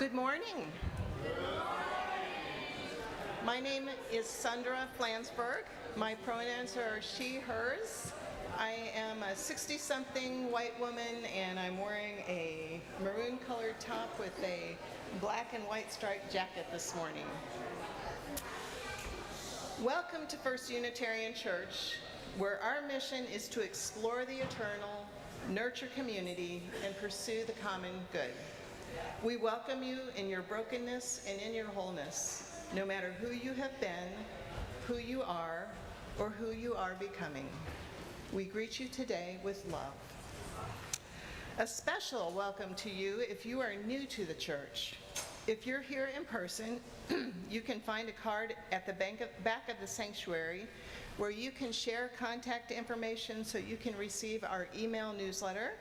Good morning. My name is Sandra Flansburgh. My pronouns are she, hers. I am a 60-something white woman, and I'm wearing a maroon-colored top with a black and white striped jacket this morning. Welcome to First Unitarian Church, where our mission is to explore the eternal, nurture community, and pursue the common good. We welcome you in your brokenness and in your wholeness, no matter who you have been, who you are, or who you are becoming. We greet you today with love. A special welcome to you if you are new to the church. If you're here in person, you can find a card at the back of the sanctuary where you can share contact information so you can receive our email newsletter.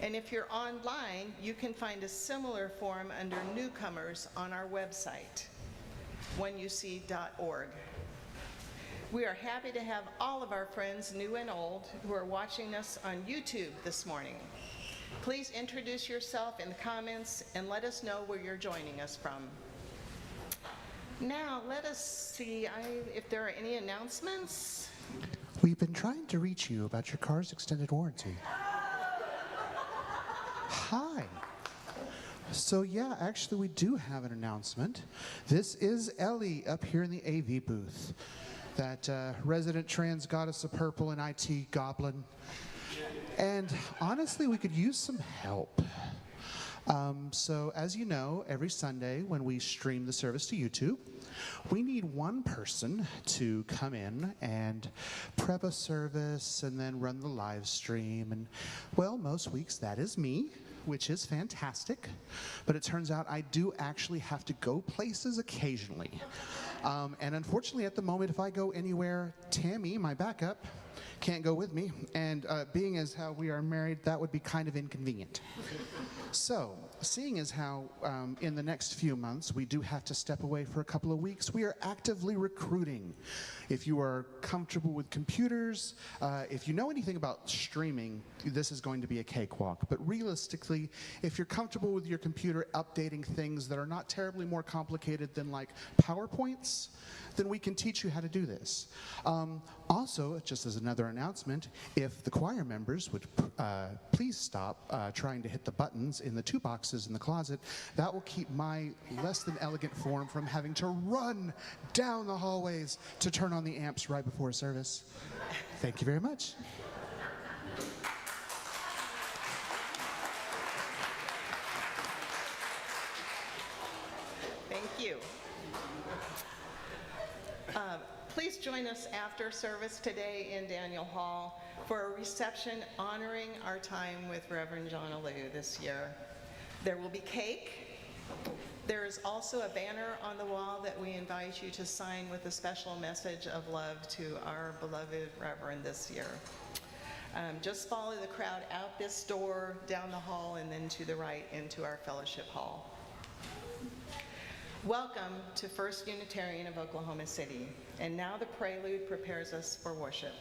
And if you're online, you can find a similar form under newcomers on our website, oneuc.org. We are happy to have all of our friends, new and old, who are watching us on YouTube this morning. Please introduce yourself in the comments and let us know where you're joining us from. Now, let us see if there are any announcements. We've been trying to reach you about your car's extended warranty. Hi. So yeah, actually we do have an announcement. This is Ellie up here in the AV booth. That resident trans goddess of purple and IT goblin. And honestly, we could use some help. So as you know, every Sunday when we stream the service to YouTube, we need one person to come in and prep a service and then run the live stream. And well, most weeks that is me, which is fantastic. But it turns out I do actually have to go places occasionally. And unfortunately at the moment, if I go anywhere, Tammy, my backup, can't go with me. And being as how we are married, that would be kind of inconvenient. So, seeing as how in the next few months we do have to step away for a couple of weeks, we are actively recruiting. If you are comfortable with computers, if you know anything about streaming, this is going to be a cakewalk. But realistically, if you're comfortable with your computer updating things that are not terribly more complicated than like PowerPoints, then we can teach you how to do this. Also, just as another announcement, if the choir members would please stop trying to hit the buttons in the two boxes in the closet, that will keep my less than elegant form from having to run down the hallways to turn on the amps right before service. Thank you very much. Thank you. Please join us after service today in Daniel Hall for a reception honoring our time with Reverend Jonalu this year. There will be cake. There is also a banner on the wall that we invite you to sign with a special message of love to our beloved Reverend this year. Just follow the crowd out this door, down the hall, and then to the right into our fellowship hall. Welcome to First Unitarian of Oklahoma City. And now the prelude prepares us for worship.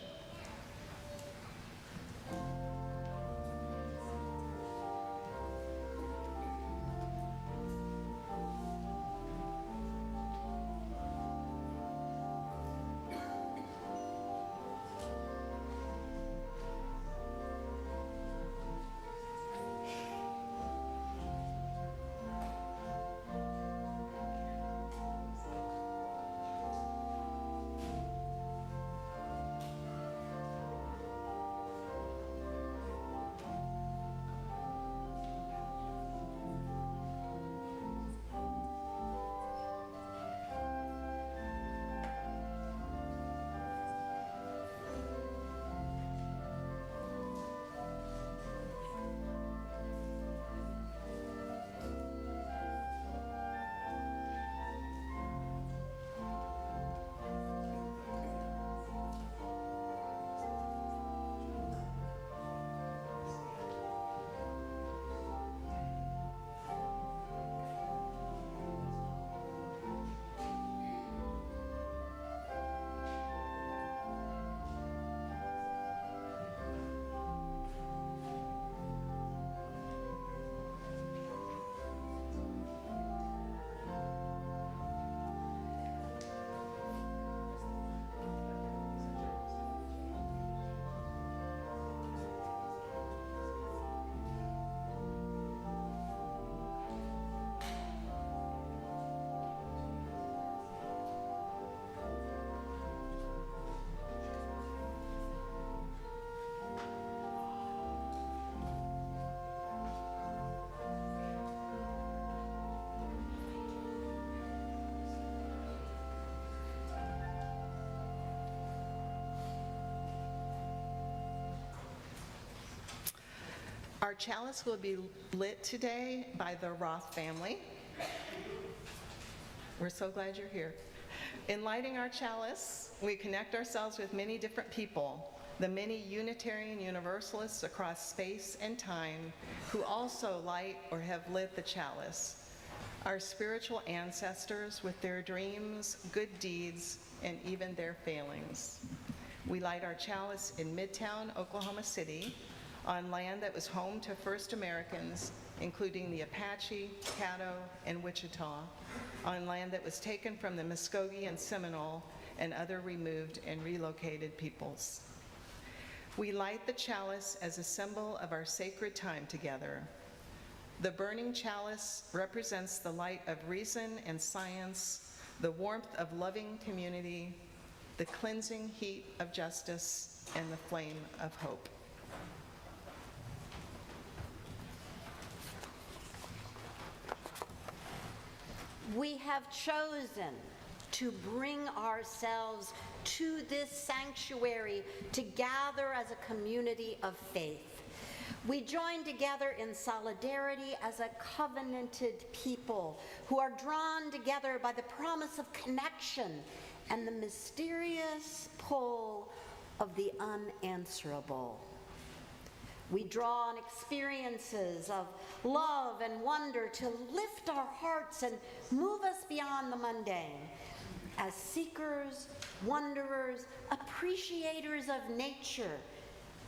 Our chalice will be lit today by the Roth family. We're so glad you're here. In lighting our chalice, we connect ourselves with many different people, the many Unitarian Universalists across space and time who also light or have lit the chalice, our spiritual ancestors with their dreams, good deeds, and even their failings. We light our chalice in Midtown, Oklahoma City, on land that was home to first Americans, including the Apache, Caddo, and Wichita, on land that was taken from the Muskogee and Seminole and other removed and relocated peoples. We light the chalice as a symbol of our sacred time together. The burning chalice represents the light of reason and science, the warmth of loving community, the cleansing heat of justice, and the flame of hope. We have chosen to bring ourselves to this sanctuary to gather as a community of faith. We join together in solidarity as a covenanted people who are drawn together by the promise of connection and the mysterious pull of the unanswerable. We draw on experiences of love and wonder to lift our hearts and move us beyond the mundane as seekers, wanderers, appreciators of nature,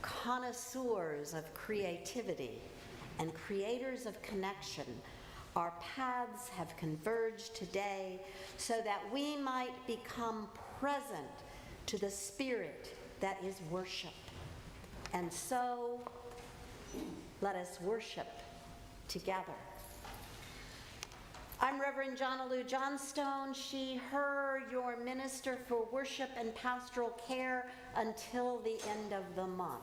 connoisseurs of creativity, and creators of connection. Our paths have converged today so that we might become present to the spirit that is worship. And so, let us worship together. I'm Reverend Jonalu Johnstone, she, her, your minister for worship and pastoral care until the end of the month.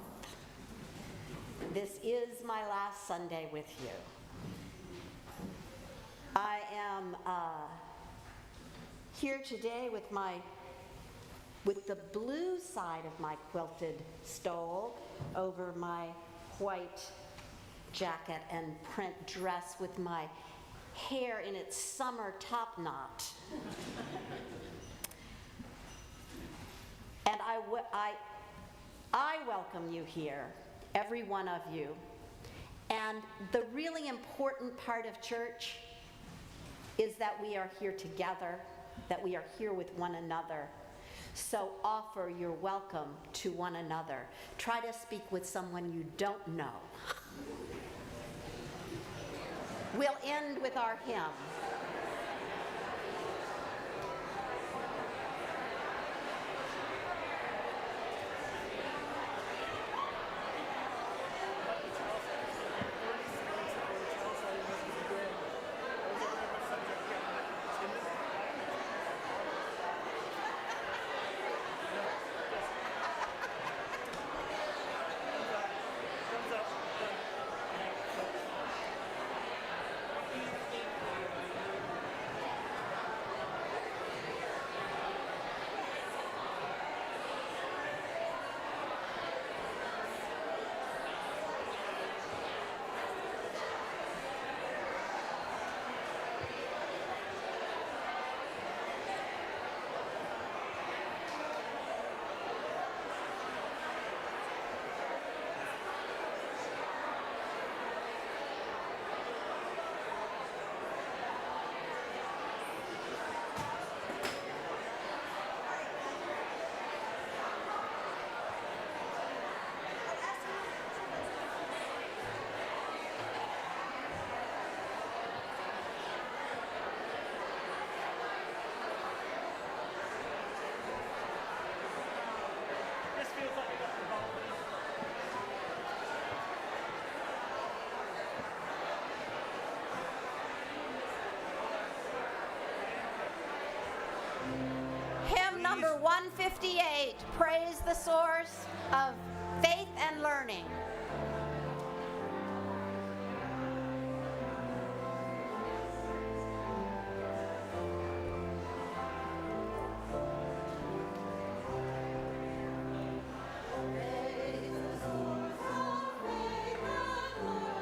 This is my last Sunday with you. I am here today with the blue side of my quilted stole over my white jacket and print dress with my hair in its summer top knot. And I welcome you here, every one of you. And the really important part of church is that we are here together, that we are here with one another. So offer your welcome to one another. Try to speak with someone you don't know. We'll end with our hymn. Number 158, praise the source of faith and learning. Praise the source of faith and learning.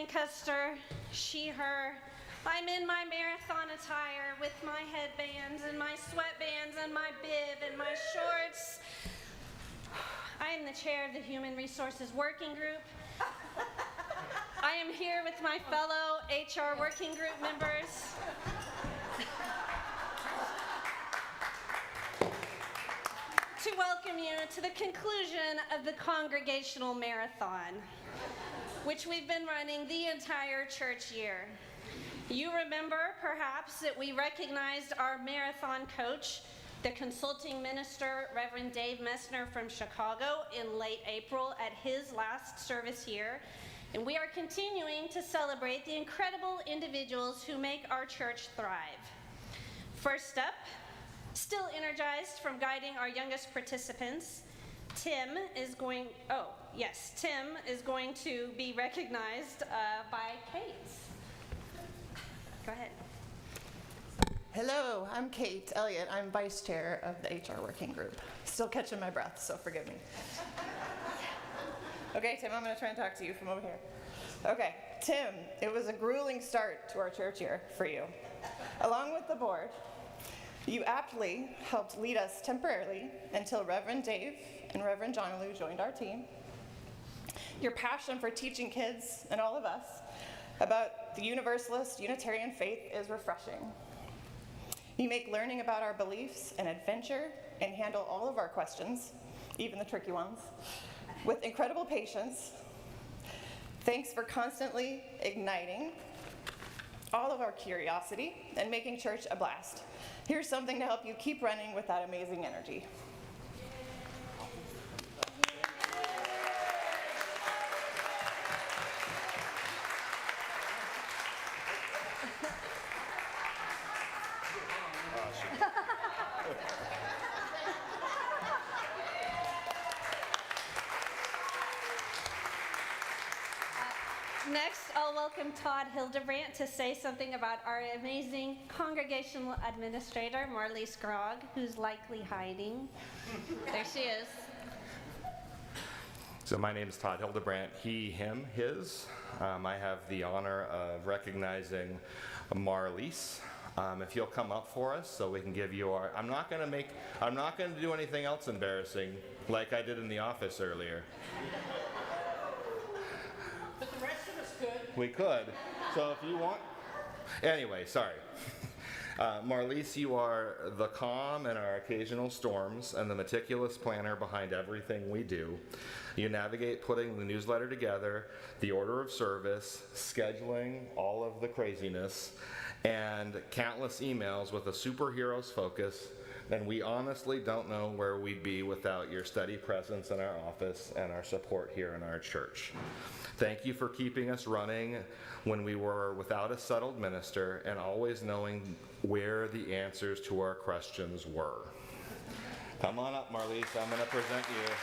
Lancaster, she, her. I'm in my marathon attire with my headbands and my sweatbands and my bib and my shorts. I am the chair of the Human Resources Working Group. I am here with my fellow HR Working Group members. To welcome you to the conclusion of the Congregational Marathon, which we've been running the entire church year. You remember, perhaps, that we recognized our marathon coach, the consulting minister, Reverend Dave Messner from Chicago, in late April at his last service here, and we are continuing to celebrate the incredible individuals who make our church thrive. First up, still energized from guiding our youngest participants, Tim is going to be recognized by Kate. Go ahead. Hello, I'm Kate Elliott. I'm vice chair of the HR Working Group. Still catching my breath, so forgive me. Okay, Tim, I'm going to try and talk to you from over here. Okay, Tim, it was a grueling start to our church year for you. Along with the board, you aptly helped lead us temporarily until Reverend Dave and Reverend Jonalu joined our team. Your passion for teaching kids and all of us about the Universalist Unitarian faith is refreshing. You make learning about our beliefs an adventure and handle all of our questions, even the tricky ones, with incredible patience. Thanks for constantly igniting all of our curiosity and making church a blast. Here's something to help you keep running with that amazing energy. Next, I'll welcome Todd Hildebrandt to say something about our amazing congregational administrator, Marlise Grogg, who's likely hiding. There she is. So my name is Todd Hildebrandt, he, him, his. I have the honor of recognizing Marlise. If you'll come up for us so we can give you our, I'm not going to do anything else embarrassing like I did in the office earlier. But the rest of us could. We could. So if you want, anyway, sorry. Marlise, you are the calm in our occasional storms and the meticulous planner behind everything we do. You navigate putting the newsletter together, the order of service, scheduling, all of the craziness, and countless emails with a superhero's focus, and we honestly don't know where we'd be without your steady presence in our office and our support here in our church. Thank you for keeping us running when we were without a settled minister and always knowing where the answers to our questions were. Come on up, Marlise. I'm going to present you.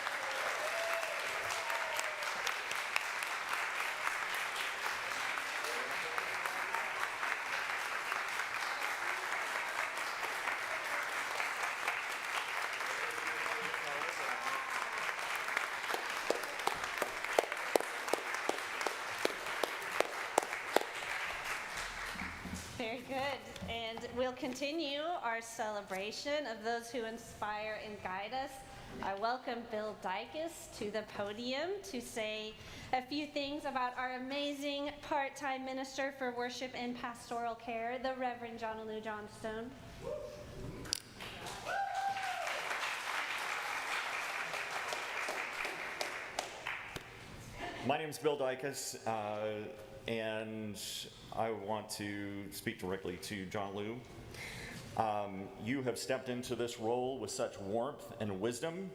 Very good. And we'll continue our celebration of those who inspire and guide us. I welcome Bill Dykes to the podium to say a few things about our amazing part-time minister for worship and pastoral care, the Reverend Jonalu Johnstone. My name is Bill Dykes, and I want to speak directly to Jonalu. You have stepped into this role with such warmth and wisdom,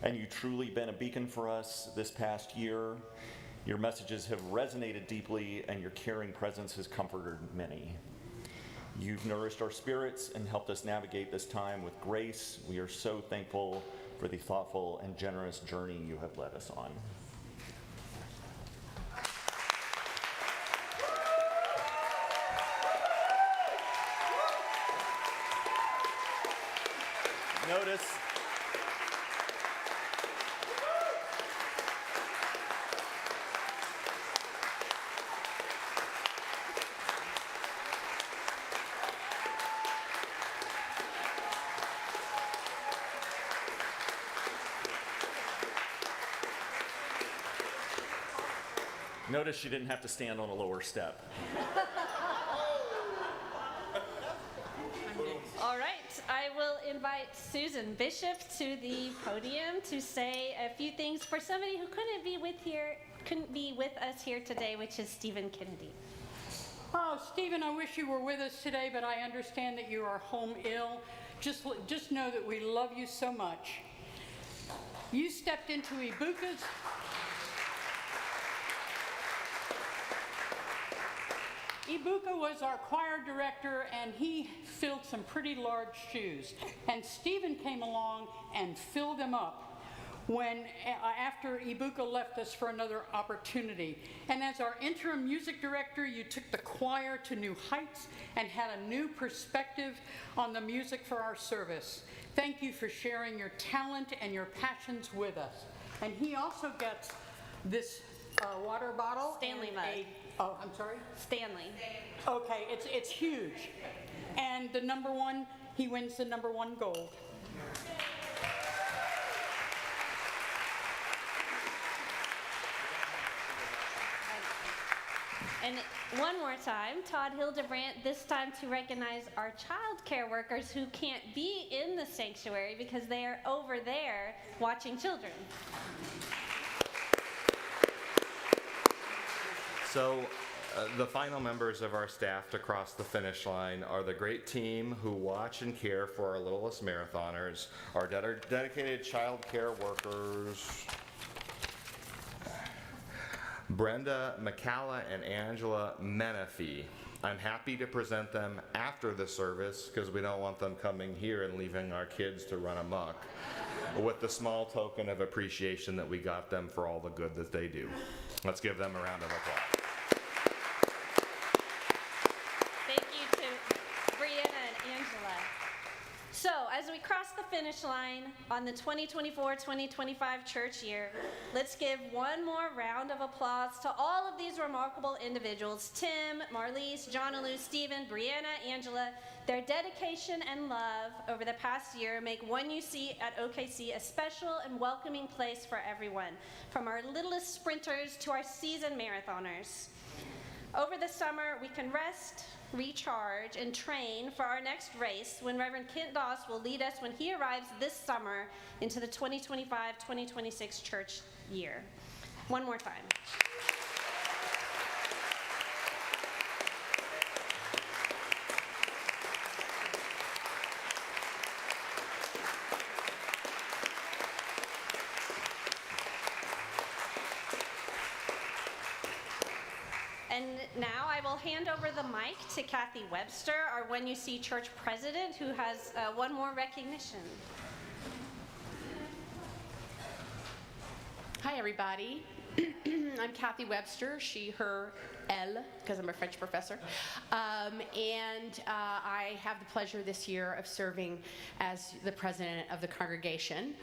and you've truly been a beacon for us this past year. Your messages have resonated deeply, and your caring presence has comforted many. You've nourished our spirits and helped us navigate this time with grace. We are so thankful for the thoughtful and generous journey you have led us on. Notice she didn't have to stand on a lower step. All right, I will invite Susan Bishop to the podium to say a few things for somebody who couldn't be with us here today, which is Stephen Kennedy. Oh, Stephen, I wish you were with us today, but I understand that you are home ill. Just know that we love you so much. You stepped into Ibuka's. Ibuka was our choir director, and he filled some pretty large shoes. And Stephen came along and filled them up after Ibuka left us for another opportunity. And as our interim music director, you took the choir to new heights and had a new perspective on the music for our service. Thank you for sharing your talent and your passions with us. And he also gets this water bottle. Stanley and mug. Oh, I'm sorry? Stanley. Okay, it's huge. And the number one, he wins the number one gold. And one more time, Todd Hildebrandt, this time to recognize our child care workers who can't be in the sanctuary because they are over there watching children. So the final members of our staff to cross the finish line are the great team who watch and care for our littlest marathoners, our dedicated child care workers, Brenda McCalla and Angela Menifee. I'm happy to present them after the service because we don't want them coming here and leaving our kids to run amok, with the small token of appreciation that we got them for all the good that they do. Let's give them a round of applause. Thank you to Brianna and Angela. So, as we cross the finish line on the 2024-2025 church year, let's give one more round of applause to all of these remarkable individuals: Tim, Marlise, Jonalu, Stephen, Brianna, Angela. Their dedication and love over the past year make 1UC at OKC a special and welcoming place for everyone, from our littlest sprinters to our seasoned marathoners. Over the summer, we can rest, recharge, and train for our next race when Reverend Kent Doss will lead us when he arrives this summer into the 2025-2026 church year. One more time. And now I will hand over the mic to Kathy Webster, our 1UC church president, who has one more recognition. Hi, everybody. I'm Kathy Webster, she, her, elle, because I'm a French professor. I have the pleasure this year of serving as the president of the congregation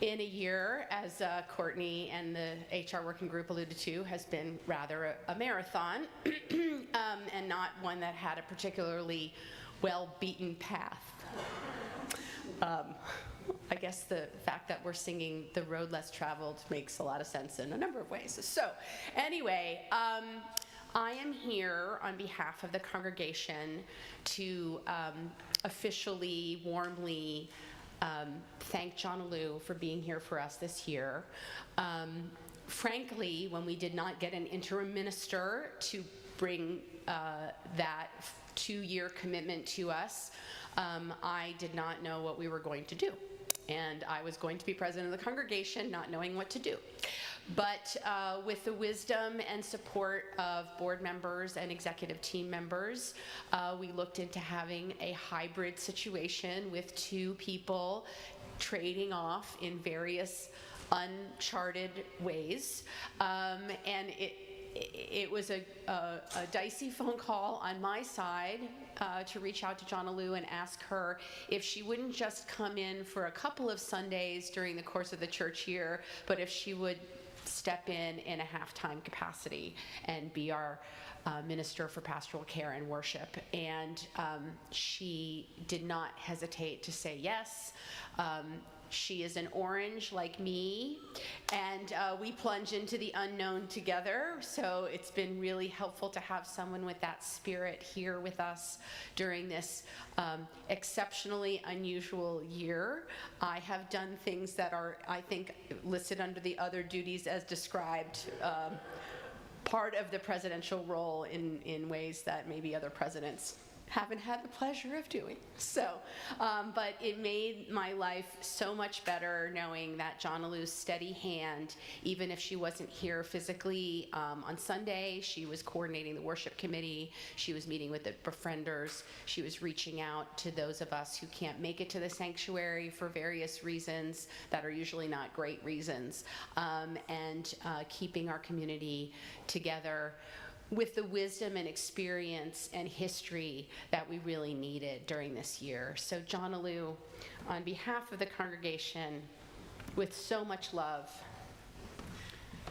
in a year, as Courtney and the HR working group alluded to, has been rather a marathon and not one that had a particularly well-beaten path. I guess the fact that we're singing "The Road Less Traveled" makes a lot of sense in a number of ways. So anyway, I am here on behalf of the congregation to officially, warmly thank Jonalu for being here for us this year. Frankly, when we did not get an interim minister to bring that 2-year commitment to us, I did not know what we were going to do. And I was going to be president of the congregation, not knowing what to do. But with the wisdom and support of board members and executive team members, we looked into having a hybrid situation with 2 people trading off in various uncharted ways. And it was a dicey phone call on my side to reach out to Jonalu and ask her if she wouldn't just come in for a couple of Sundays during the course of the church year, but if she would step in a half-time capacity and be our minister for pastoral care and worship. And she did not hesitate to say yes. She is an orange like me, and we plunge into the unknown together. So it's been really helpful to have someone with that spirit here with us during this exceptionally unusual year. I have done things that are, I think, listed under the other duties as described, part of the presidential role in ways that maybe other presidents haven't had the pleasure of doing. So, but it made my life so much better knowing that Jonalu's steady hand, even if she wasn't here physically on Sunday, she was coordinating the worship committee, she was meeting with the befrienders, she was reaching out to those of us who can't make it to the sanctuary for various reasons that are usually not great reasons, and keeping our community together with the wisdom and experience and history that we really needed during this year. So Jonalu, on behalf of the congregation, with so much love,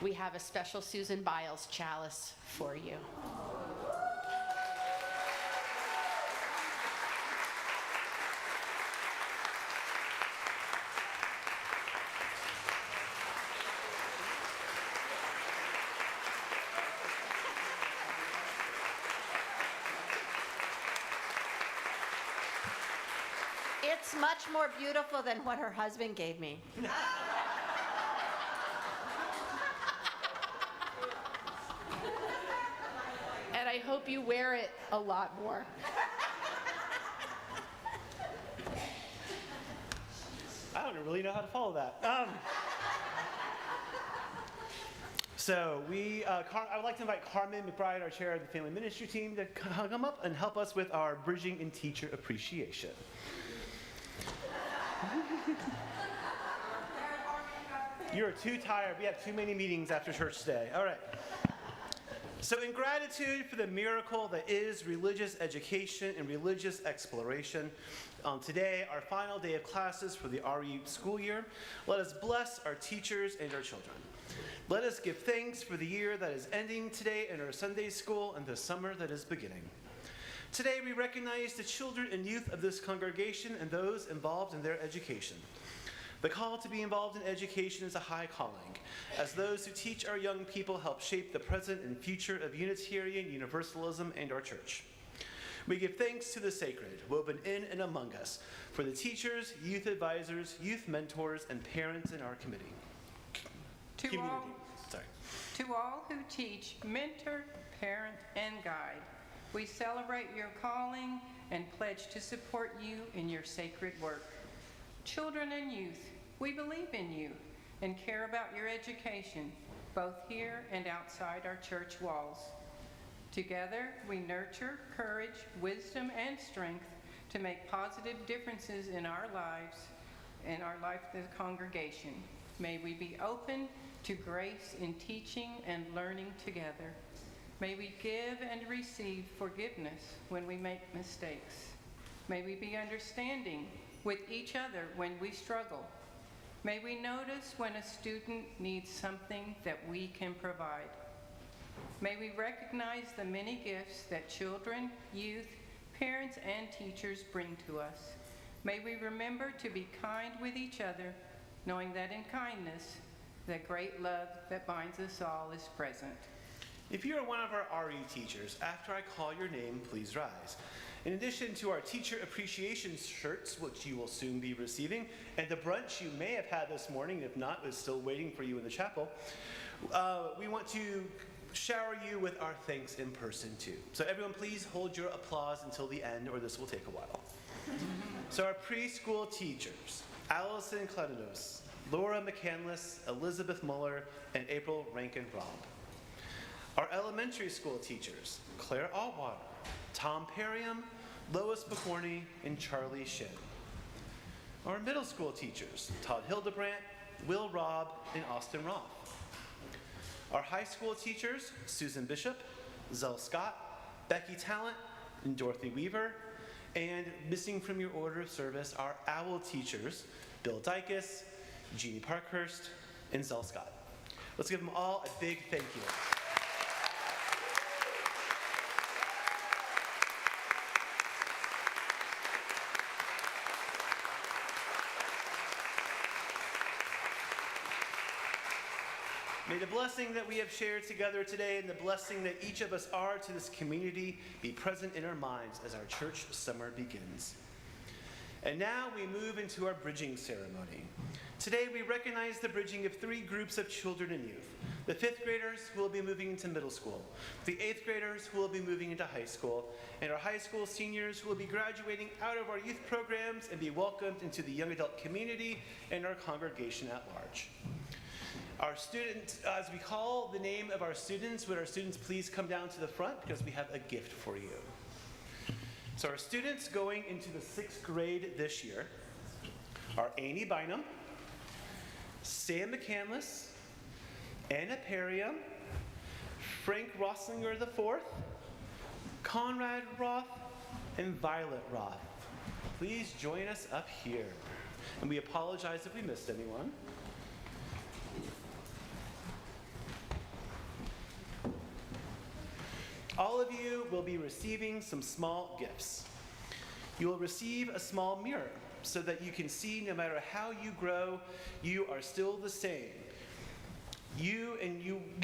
we have a special Susan Biles chalice for you. It's much more beautiful than what her husband gave me. And I hope you wear it a lot more. I don't really know how to follow that. So I would like to invite Carmen McBride, our chair of the family ministry team, to come up and help us with our bridging in teacher appreciation. You're too tired. We have too many meetings after church today. All right. So in gratitude for the miracle that is religious education and religious exploration, today, our final day of classes for the RE school year, let us bless our teachers and our children. Let us give thanks for the year that is ending today in our Sunday school and the summer that is beginning. Today, we recognize the children and youth of this congregation and those involved in their education. The call to be involved in education is a high calling, as those who teach our young people help shape the present and future of Unitarian Universalism and our church. We give thanks to the sacred, woven in and among us, for the teachers, youth advisors, youth mentors, and parents in our committee. To all who teach, mentor, parent, and guide, we celebrate your calling and pledge to support you in your sacred work. Children and youth, we believe in you and care about your education, both here and outside our church walls. Together, we nurture courage, wisdom, and strength to make positive differences in our lives and our life as a congregation. May we be open to grace in teaching and learning together. May we give and receive forgiveness when we make mistakes. May we be understanding with each other when we struggle. May we notice when a student needs something that we can provide. May we recognize the many gifts that children, youth, parents, and teachers bring to us. May we remember to be kind with each other, knowing that in kindness, the great love that binds us all is present. If you are one of our RE teachers, after I call your name, please rise. In addition to our teacher appreciation shirts, which you will soon be receiving, and the brunch you may have had this morning, if not, is still waiting for you in the chapel, we want to shower you with our thanks in person too. So everyone please hold your applause until the end, or this will take a while. So our preschool teachers, Allison Kledinos, Laura McCandless, Elizabeth Muller, and April Rankin-Robb. Our elementary school teachers, Claire Altwater, Tom Perriam, Lois McCorney, and Charlie Shin. Our middle school teachers, Todd Hildebrandt, Will Robb, and Austin Roth. Our high school teachers, Susan Bishop, Zell Scott, Becky Talent, and Dorothy Weaver. And missing from your order of service are OWL teachers, Bill Dykus, Jeannie Parkhurst, and Zell Scott. Let's give them all a big thank you. May the blessing that we have shared together today and the blessing that each of us are to this community be present in our minds as our church summer begins. And now we move into our bridging ceremony. Today we recognize the bridging of 3 groups of children and youth. The 5th graders who will be moving into middle school, the 8th graders who will be moving into high school, and our high school seniors who will be graduating out of our youth programs and be welcomed into the young adult community and our congregation at large. Our students, as we call the name of our students, would our students please come down to the front because we have a gift for you. So our students going into the 6th grade this year are Amy Bynum, Sam McCandless, Anna Perriam, Frank Rosslinger IV, Conrad Roth, and Violet Roth. Please join us up here. And we apologize if we missed anyone. All of you will be receiving some small gifts. You will receive a small mirror so that you can see no matter how you grow, you are still the same. You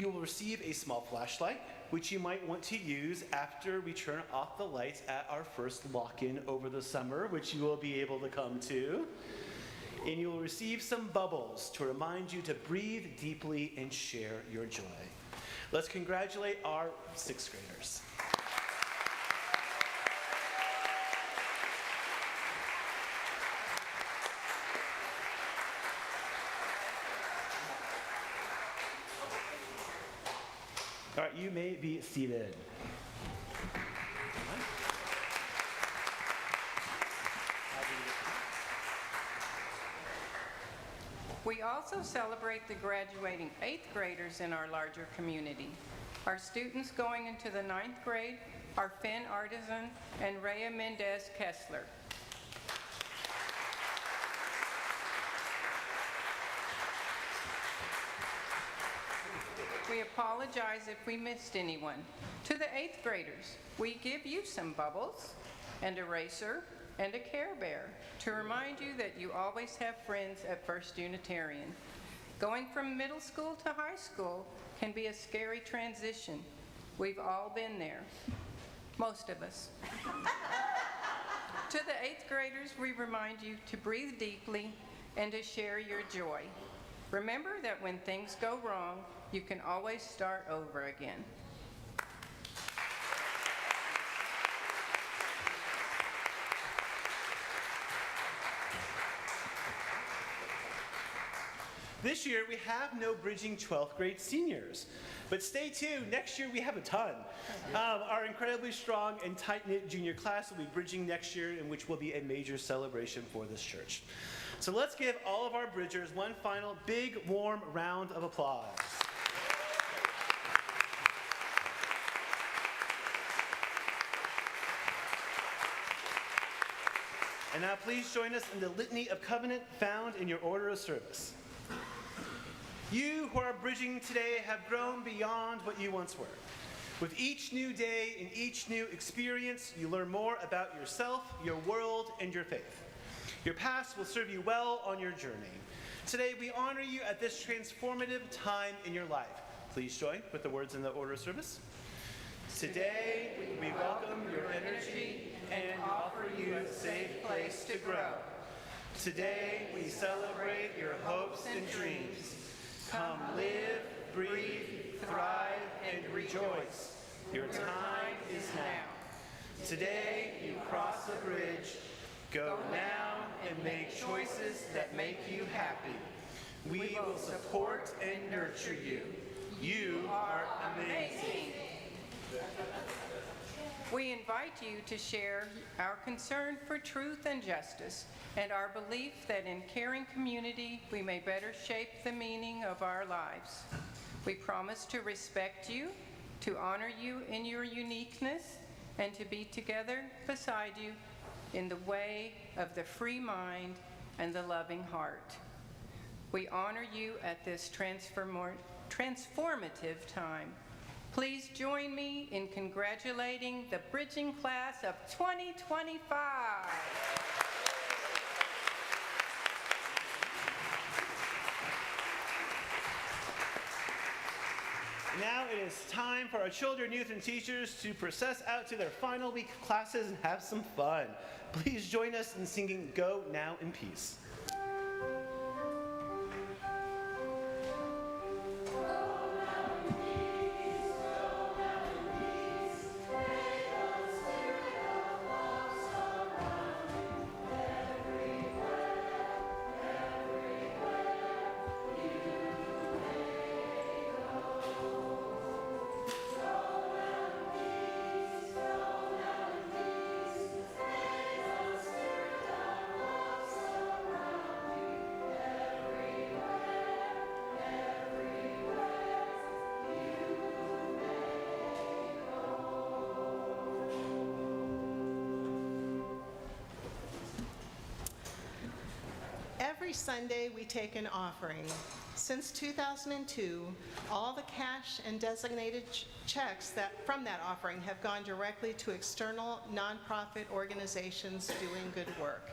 will receive a small flashlight, which you might want to use after we turn off the lights at our first lock-in over the summer, which you will be able to come to. And you will receive some bubbles to remind you to breathe deeply and share your joy. Let's congratulate our 6th graders. All right, you may be seated. We also celebrate the graduating 8th graders in our larger community. Our students going into the 9th grade are Finn Artisan and Rhea Mendez Kessler. We apologize if we missed anyone. To the 8th graders, we give you some bubbles, an eraser, and a Care Bear to remind you that you always have friends at First Unitarian. Going from middle school to high school can be a scary transition. We've all been there, most of us. To the 8th graders, we remind you to breathe deeply and to share your joy. Remember that when things go wrong, you can always start over again. This year, we have no bridging 12th grade seniors. But stay tuned, next year we have a ton. Our incredibly strong and tight-knit junior class will be bridging next year, in which will be a major celebration for this church. So let's give all of our bridgers one final big, warm round of applause. And now please join us in the Litany of Covenant found in your order of service. You who are bridging today have grown beyond what you once were. With each new day and each new experience, you learn more about yourself, your world, and your faith. Your past will serve you well on your journey. Today, we honor you at this transformative time in your life. Please join with the words in the order of service. Today, we welcome your energy and offer you a safe place to grow. Today, we celebrate your hopes and dreams. Come live, breathe, thrive, and rejoice. Your time is now. Today, you cross a bridge. Go now and make choices that make you happy. We will support and nurture you. You are amazing. We invite you to share our concern for truth and justice and our belief that in caring community, we may better shape the meaning of our lives. We promise to respect you, to honor you in your uniqueness, and to be together beside you in the way of the free mind and the loving heart. We honor you at this transformative time. Please join me in congratulating the bridging class of 2025. now it is time for our children, youth, and teachers to process out to their final week classes and have some fun. Please join us in singing Go Now in Peace. Every Sunday, we take an offering. Since 2002, all the cash and designated checks from that offering have gone directly to external nonprofit organizations doing good work,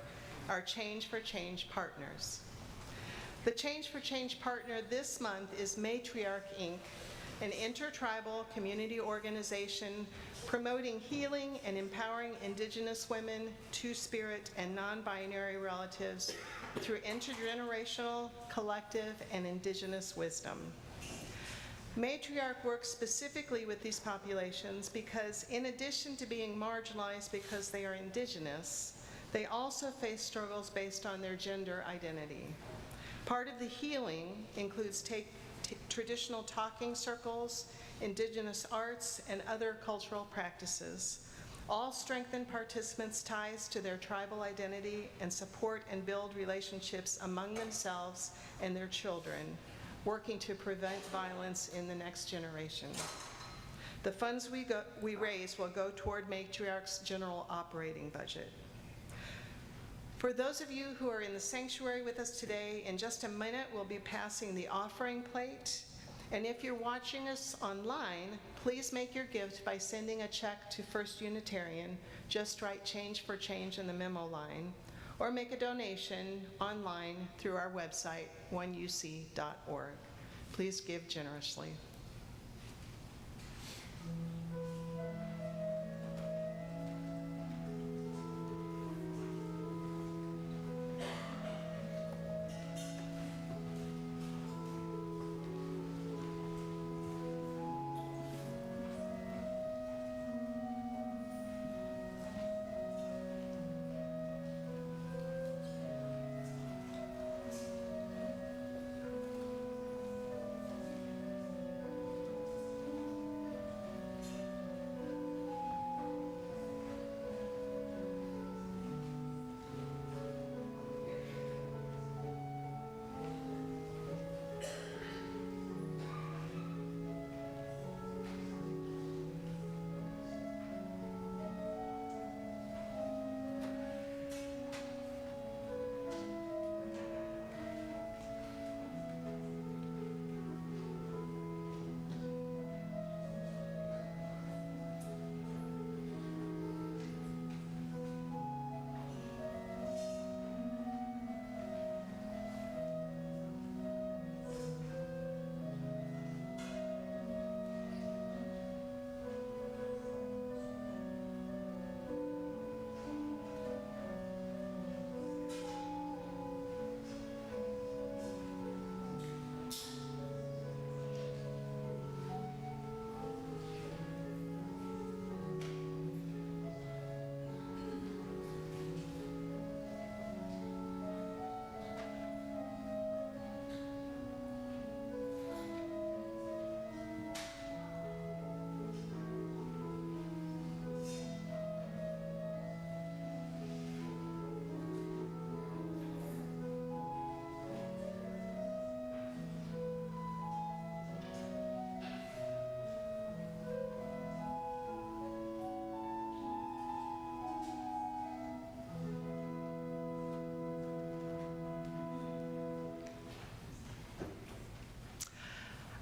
our Change for Change partners. The Change for Change partner this month is Matriarch, Inc., an intertribal community organization promoting healing and empowering Indigenous women, Two-Spirit, and non-binary relatives through intergenerational, collective, and Indigenous wisdom. Matriarch works specifically with these populations because in addition to being marginalized because they are Indigenous, they also face struggles based on their gender identity. Part of the healing includes traditional talking circles, Indigenous arts, and other cultural practices. All strengthen participants' ties to their tribal identity and support and build relationships among themselves and their children, working to prevent violence in the next generation. The funds we raise will go toward Matriarch's general operating budget. For those of you who are in the sanctuary with us today, in just a minute we'll be passing the offering plate. And if you're watching us online, please make your gift by sending a check to First Unitarian. Just write Change for Change in the memo line, or make a donation online through our website, oneuc.org. Please give generously.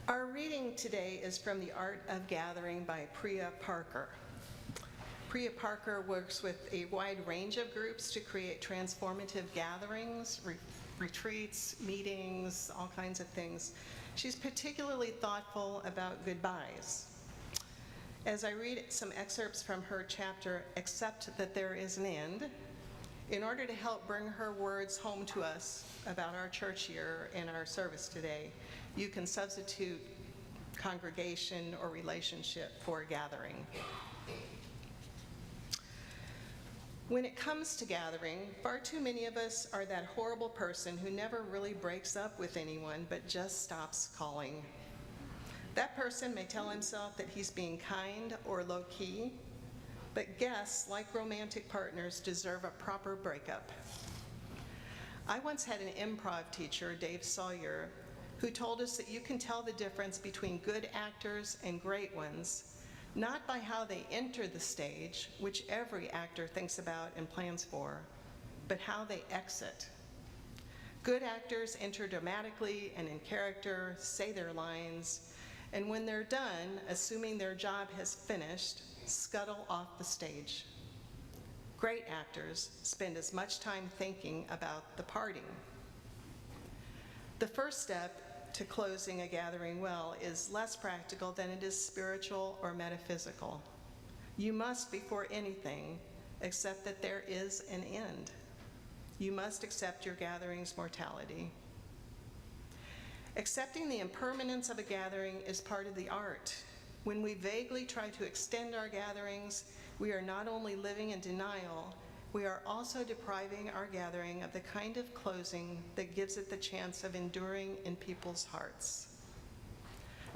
Our reading today is from The Art of Gathering by Priya Parker. Priya Parker works with a wide range of groups to create transformative gatherings retreats, meetings, all kinds of things. She's particularly thoughtful about goodbyes. As I read some excerpts from her chapter, Accept That There Is an End, in order to help bring her words home to us about our church year and our service today, you can substitute congregation or relationship for gathering. When it comes to gathering, far too many of us are that horrible person who never really breaks up with anyone but just stops calling. That person may tell himself that he's being kind or low-key, but guests, like romantic partners, deserve a proper breakup. I once had an improv teacher, Dave Sawyer, who told us that you can tell the difference between good actors and great ones not by how they enter the stage, which every actor thinks about and plans for, but how they exit. Good actors enter dramatically and in character, say their lines, and when they're done, assuming their job has finished, scuttle off the stage. Great actors spend as much time thinking about the parting. The first step to closing a gathering well is less practical than it is spiritual or metaphysical. You must, before anything, accept that there is an end. You must accept your gathering's mortality. Accepting the impermanence of a gathering is part of the art. When we vaguely try to extend our gatherings, we are not only living in denial, we are also depriving our gathering of the kind of closing that gives it the chance of enduring in people's hearts.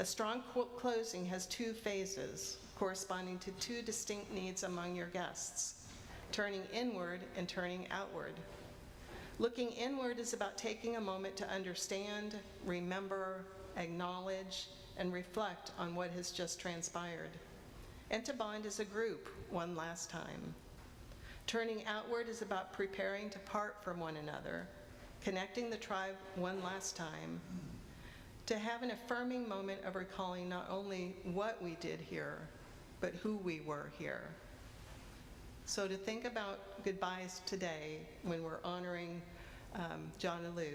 A strong closing has two phases corresponding to two distinct needs among your guests, turning inward and turning outward. Looking inward is about taking a moment to understand, remember, acknowledge, and reflect on what has just transpired, and to bond as a group one last time. Turning outward is about preparing to part from one another, connecting the tribe one last time, to have an affirming moment of recalling not only what we did here, but who we were here. So to think about goodbyes today when we're honoring Jonalu,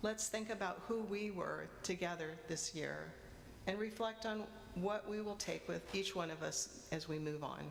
let's think about who we were together this year and reflect on what we will take with each one of us as we move on.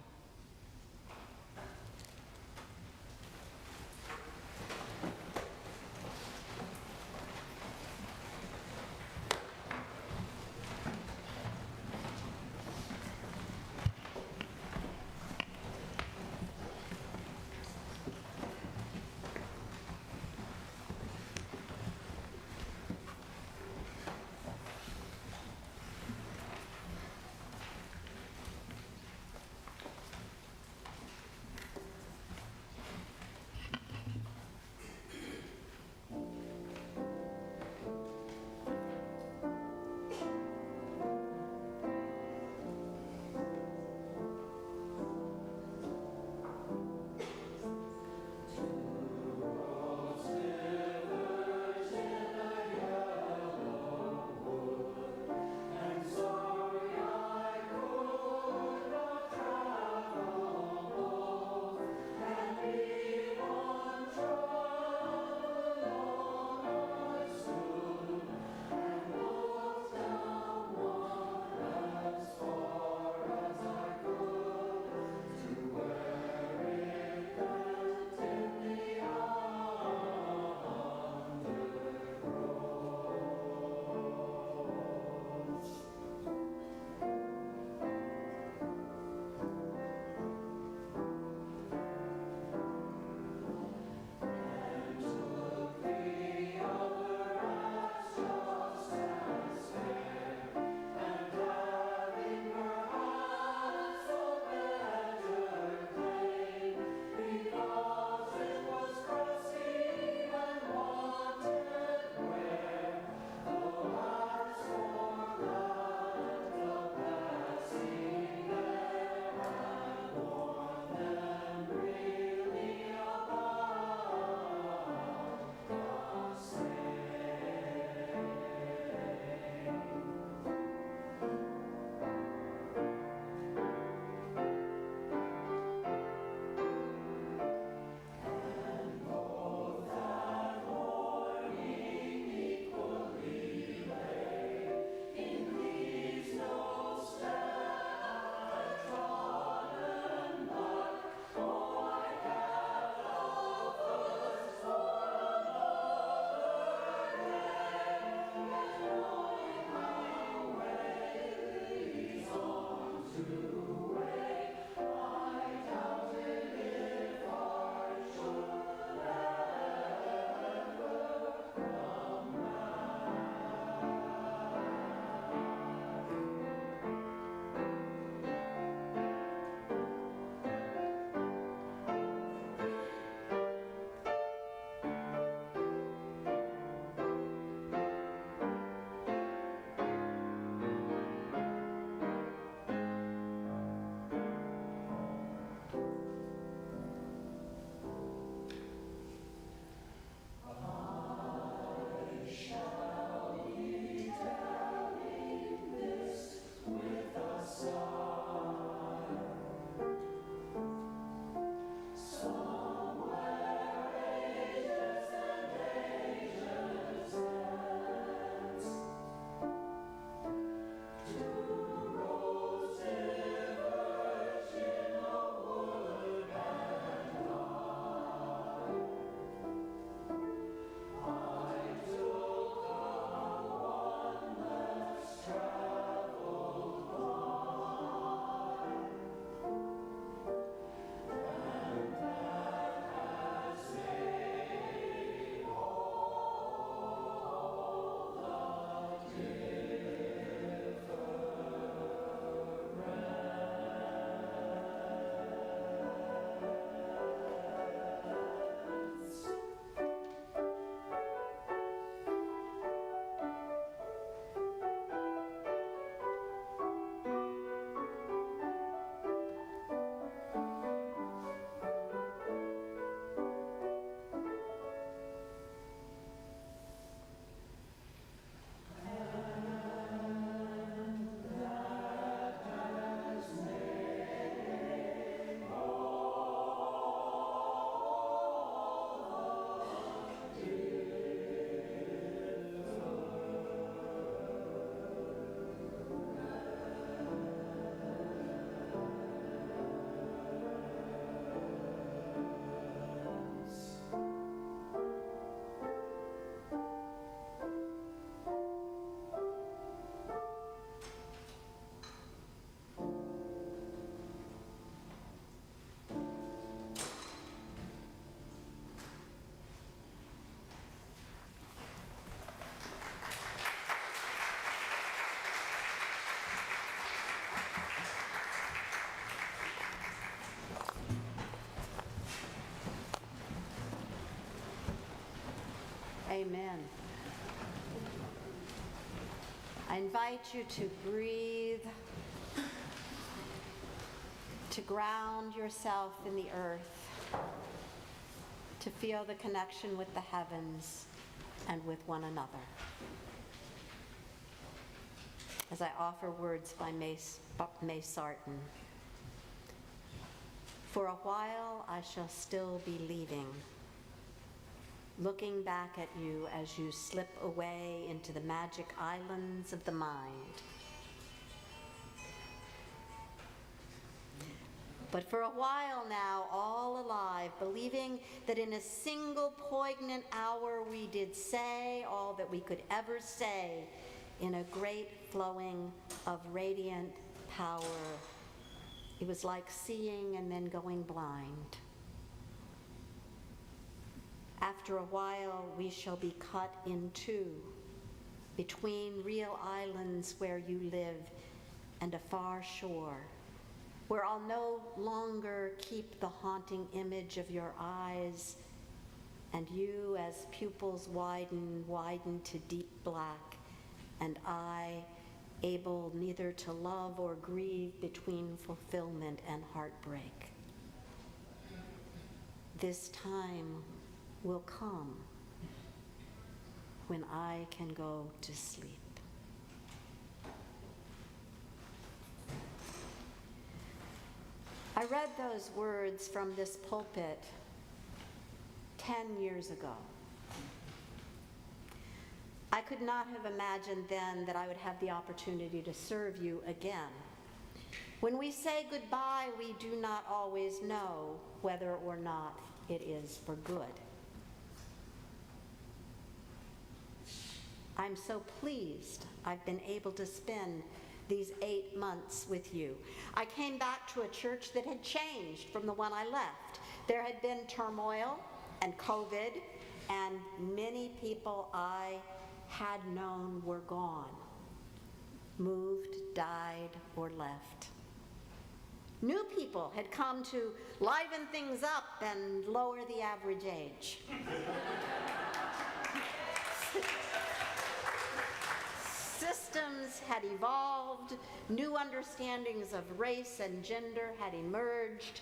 in. I invite you to breathe, to ground yourself in the earth, to feel the connection with the heavens and with one another. As I offer words by May Sarton, for a while I shall still be leaving, looking back at you as you slip away into the magic islands of the mind. But for a while now, all alive, believing that in a single poignant hour we did say all that we could ever say in a great flowing of radiant power. It was like seeing and then going blind. After a while, we shall be cut in two, between real islands where you live and a far shore, where I'll no longer keep the haunting image of your eyes, and you, as pupils widen to deep black, and I, able neither to love or grieve between fulfillment and heartbreak. This time will come when I can go to sleep. I read those words from this pulpit 10 years ago. I could not have imagined then that I would have the opportunity to serve you again. When we say goodbye, we do not always know whether or not it is for good. I'm so pleased I've been able to spend these 8 months with you. I came back to a church that had changed from the one I left. There had been turmoil and COVID, and many people I had known were gone, moved, died, or left. New people had come to liven things up and lower the average age. Systems had evolved, new understandings of race and gender had emerged.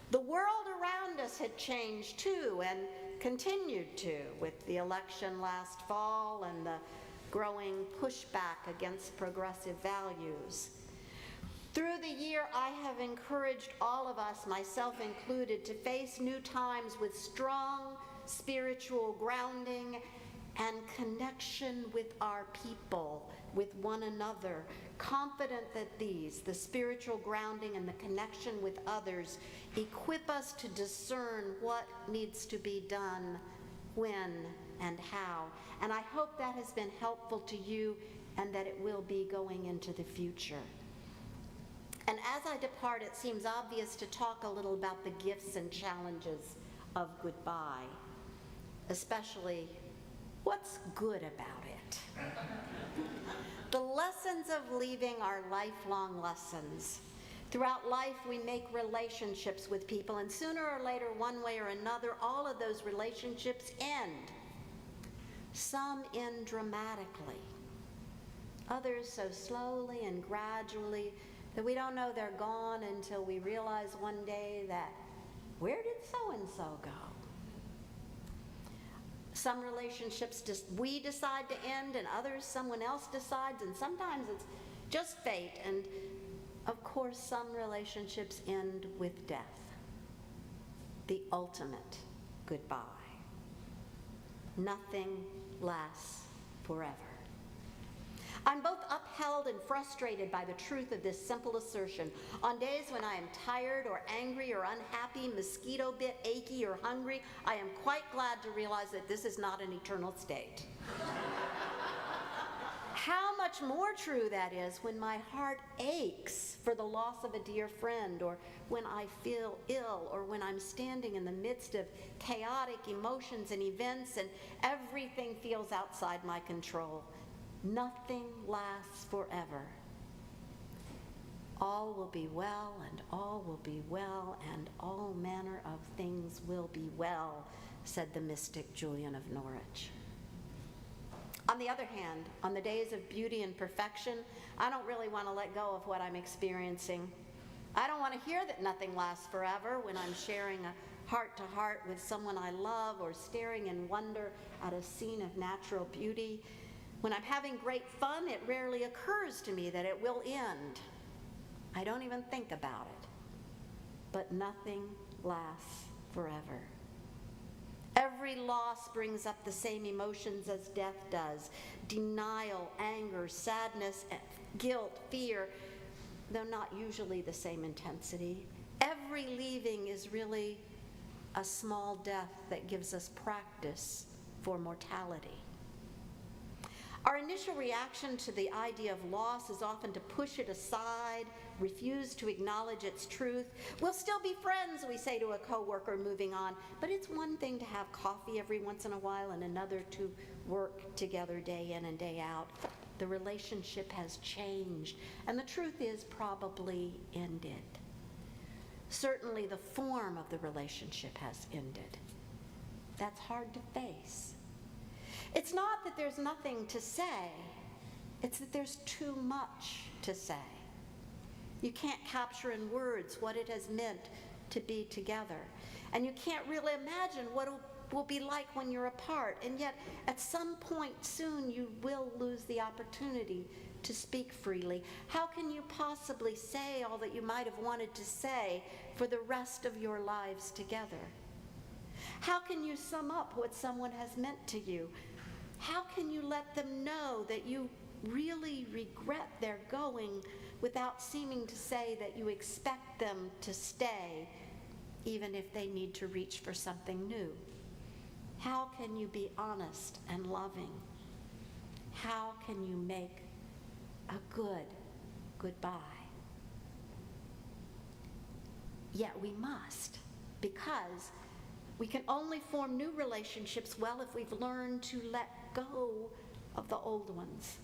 The world around us had changed too, and continued to, with the election last fall and the growing pushback against progressive values. Through the year, I have encouraged all of us, myself included, to face new times with strong spiritual grounding and connection with our people, with one another, confident that these, the spiritual grounding and the connection with others, equip us to discern what needs to be done, when, and how. And I hope that has been helpful to you and that it will be going into the future. And as I depart, it seems obvious to talk a little about the gifts and challenges of goodbye, especially what's good about it. The lessons of leaving are lifelong lessons. Throughout life, we make relationships with people, and sooner or later, one way or another, all of those relationships end. Some end dramatically, others so slowly and gradually that we don't know they're gone until we realize one day that, where did so-and-so go? Some relationships we decide to end, and others someone else decides, and sometimes it's just fate. And of course, some relationships end with death, the ultimate goodbye. Nothing lasts forever. I'm both upheld and frustrated by the truth of this simple assertion. On days when I am tired or angry or unhappy, mosquito bit, achy, or hungry, I am quite glad to realize that this is not an eternal state. How much more true that is when my heart aches for the loss of a dear friend, or when I feel ill, or when I'm standing in the midst of chaotic emotions and events and everything feels outside my control. Nothing lasts forever. All will be well, and all will be well, and all manner of things will be well, said the mystic Julian of Norwich. the other hand, on the days of beauty and perfection, I don't really want to let go of what I'm experiencing. I don't want to hear that nothing lasts forever when I'm sharing a heart-to-heart with someone I love or staring in wonder at a scene of natural beauty. When I'm having great fun, it rarely occurs to me that it will end. I don't even think about it. But nothing lasts forever. Every loss brings up the same emotions as death does: denial, anger, sadness, guilt, fear, though not usually the same intensity. Every leaving is really a small death that gives us practice for mortality. Our initial reaction to the idea of loss is often to push it aside, refuse to acknowledge its truth. We'll still be friends, we say to a coworker moving on, but it's one thing to have coffee every once in a while and another to work together day in and day out. The relationship has changed, and the truth is probably ended. Certainly the form of the relationship has ended. That's hard to face. It's not that there's nothing to say, it's that there's too much to say. You can't capture in words what it has meant to be together, and you can't really imagine what it will be like when you're apart, and yet at some point soon you will lose the opportunity to speak freely. How can you possibly say all that you might have wanted to say for the rest of your lives together? How can you sum up what someone has meant to you? How can you let them know that you really regret their going without seeming to say that you expect them to stay, even if they need to reach for something new? How can you be honest and loving? How can you make a good goodbye? Yet we must, because we can only form new relationships well if we've learned to let go of the old ones.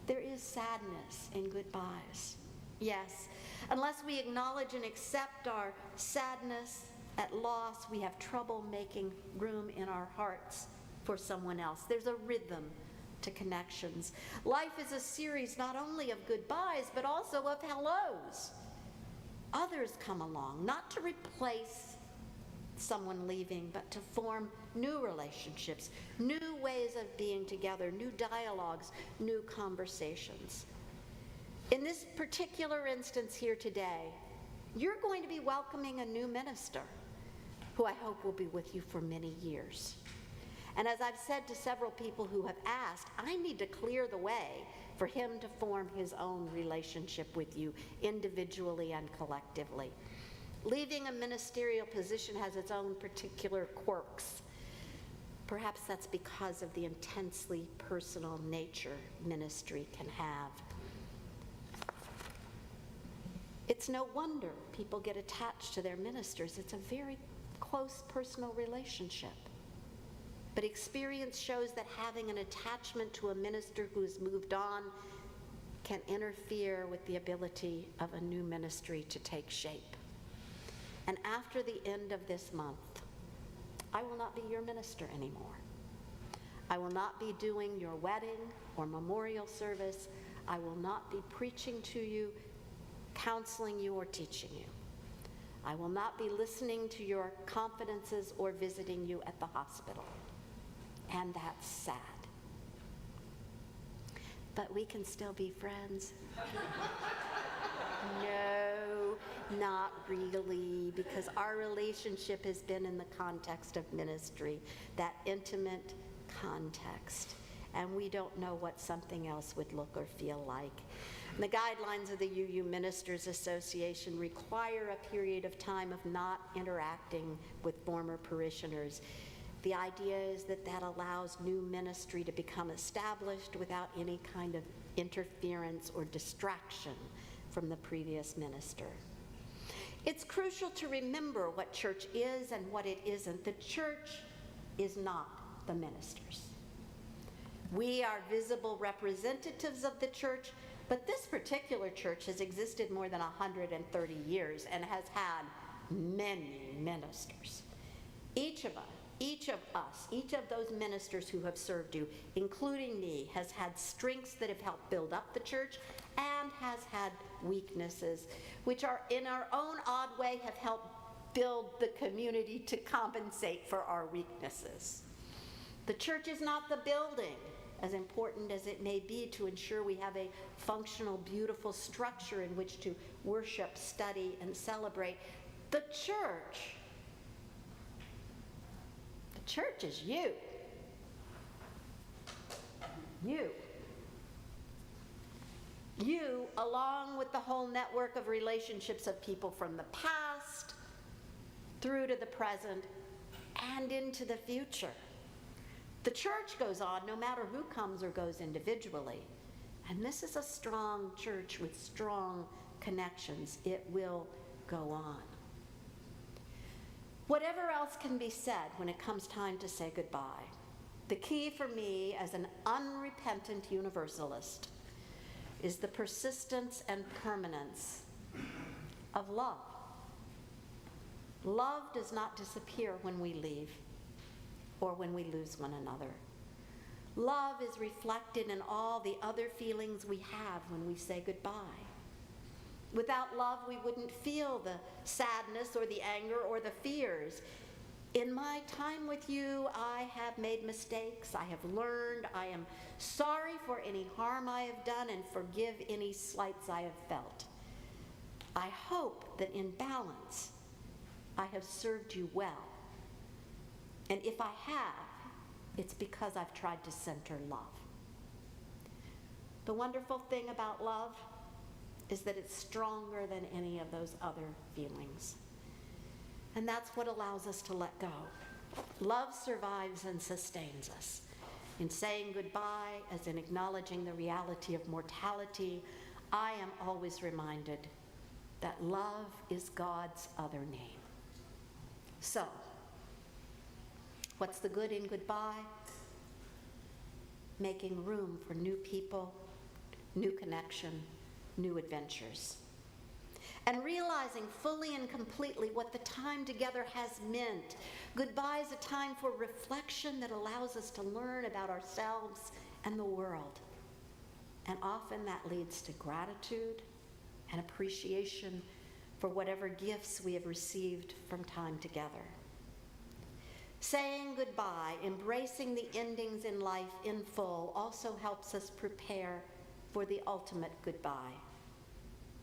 There is sadness in goodbyes. Yes, unless we acknowledge and accept our sadness at loss, we have trouble making room in our hearts for someone else. There's a rhythm to connections. Life is a series not only of goodbyes, but also of hellos. Others come along, not to replace someone leaving, but to form new relationships, new ways of being together, new dialogues, new conversations. In this particular instance here today, you're going to be welcoming a new minister who I hope will be with you for many years. And as I've said to several people who have asked, I need to clear the way for him to form his own relationship with you individually and collectively. Leaving a ministerial position has its own particular quirks. Perhaps that's because of the intensely personal nature ministry can have. It's no wonder people get attached to their ministers. It's a very close personal relationship. But experience shows that having an attachment to a minister who's moved on can interfere with the ability of a new ministry to take shape. And after the end of this month, I will not be your minister anymore. I will not be doing your wedding or memorial service. I will not be preaching to you, counseling you, or teaching you. I will not be listening to your confidences or visiting you at the hospital. And that's sad. But we can still be friends. No, not really, because our relationship has been in the context of ministry, that intimate context, and we don't know what something else would look or feel like. The guidelines of the UU Ministers Association require a period of time of not interacting with former parishioners. The idea is that that allows new ministry to become established without any kind of interference or distraction from the previous minister. It's crucial to remember what church is and what it isn't. The church is not the ministers. We are visible representatives of the church, but this particular church has existed more than 130 years and has had many ministers. Each of us Each of us, each of those ministers who have served you, including me, has had strengths that have helped build up the church and has had weaknesses, which are in our own odd way have helped build the community to compensate for our weaknesses. The church is not the building, as important as it may be to ensure we have a functional, beautiful structure in which to worship, study, and celebrate. The church is you. You, along with the whole network of relationships of people from the past through to the present and into the future. The church goes on no matter who comes or goes individually. And this is a strong church with strong connections. It will go on. Whatever else can be said when it comes time to say goodbye, the key for me as an unrepentant universalist is the persistence and permanence of love. Love does not disappear when we leave or when we lose one another. Love is reflected in all the other feelings we have when we say goodbye. Without love, we wouldn't feel the sadness or the anger or the fears. In my time with you, I have made mistakes. I have learned. I am sorry for any harm I have done and forgive any slights I have felt. I hope that in balance, I have served you well. And if I have, it's because I've tried to center love. The wonderful thing about love is that it's stronger than any of those other feelings. And that's what allows us to let go. Love survives and sustains us. In saying goodbye, as in acknowledging the reality of mortality, I am always reminded that love is God's other name. So, what's the good in goodbye? Making room for new people, new connection, new adventures. And realizing fully and completely what the time together has meant. Goodbye is a time for reflection that allows us to learn about ourselves and the world. And often that leads to gratitude and appreciation for whatever gifts we have received from time together. Saying goodbye, embracing the endings in life in full, also helps us prepare for the ultimate goodbye.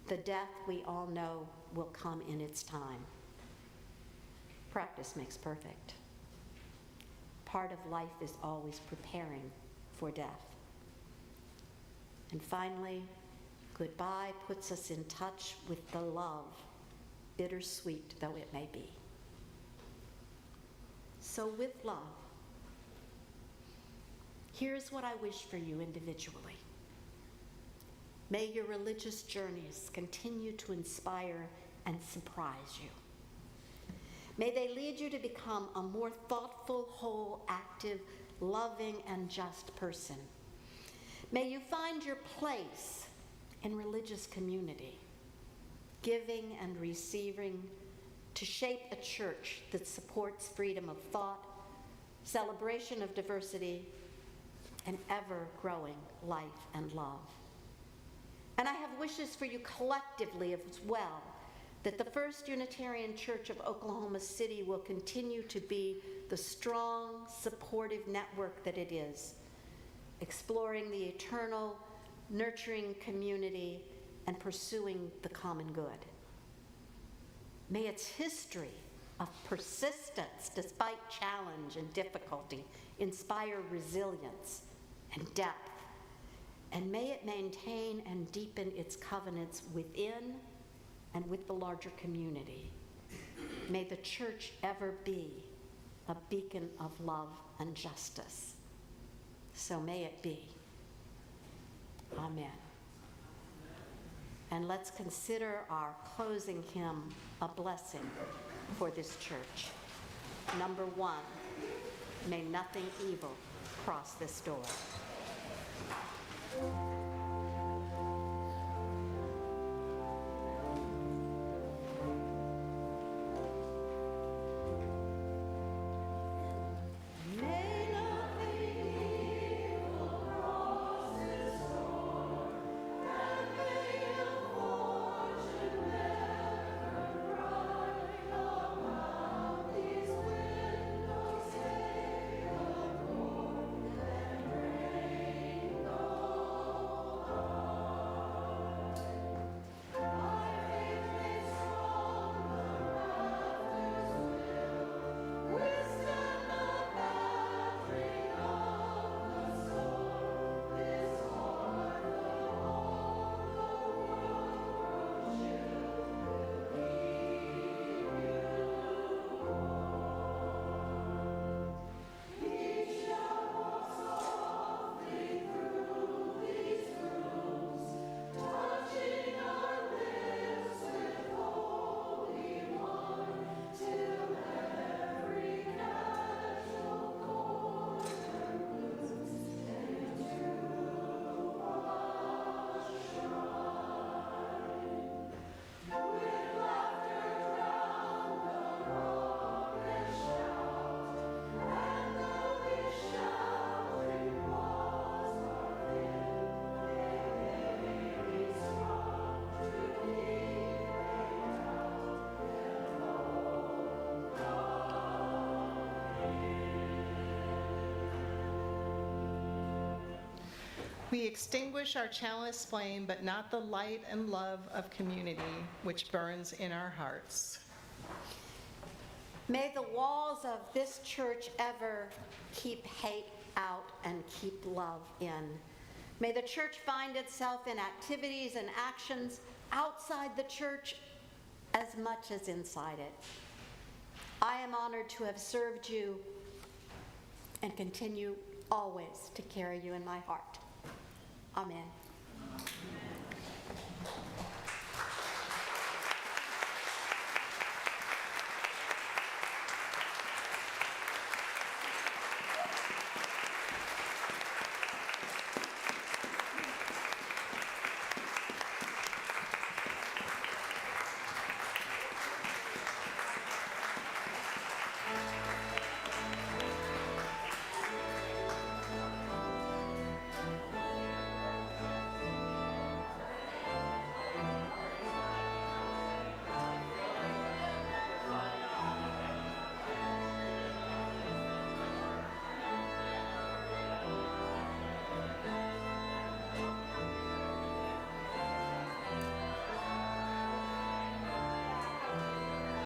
The death we all know will come in its time. Practice makes perfect. Part of life is always preparing for death. And finally, goodbye puts us in touch with the love, bittersweet though it may be. So with love, here's what I wish for you individually. May your religious journeys continue to inspire and surprise you. May they lead you to become a more thoughtful, whole, active, loving, and just person. May you find your place in religious community, giving and receiving to shape a church that supports freedom of thought, celebration of diversity, and ever-growing life and love. And I have wishes for you collectively as well, that the First Unitarian Church of Oklahoma City will continue to be the strong, supportive network that it is, exploring the eternal, nurturing community, and pursuing the common good. May its history of persistence despite challenge and difficulty inspire resilience and depth. And may it maintain and deepen its covenants within and with the larger community. May the church ever be a beacon of love and justice. So may it be. Amen. And let's consider our closing hymn a blessing for this church. Number 1, may nothing evil cross this door. We extinguish our chalice flame, but not the light and love of community which burns in our hearts. May the walls of this church ever keep hate out and keep love in. May the church find itself in activities and actions outside the church as much as inside it. I am honored to have served you and continue always to carry you in my heart. Amen.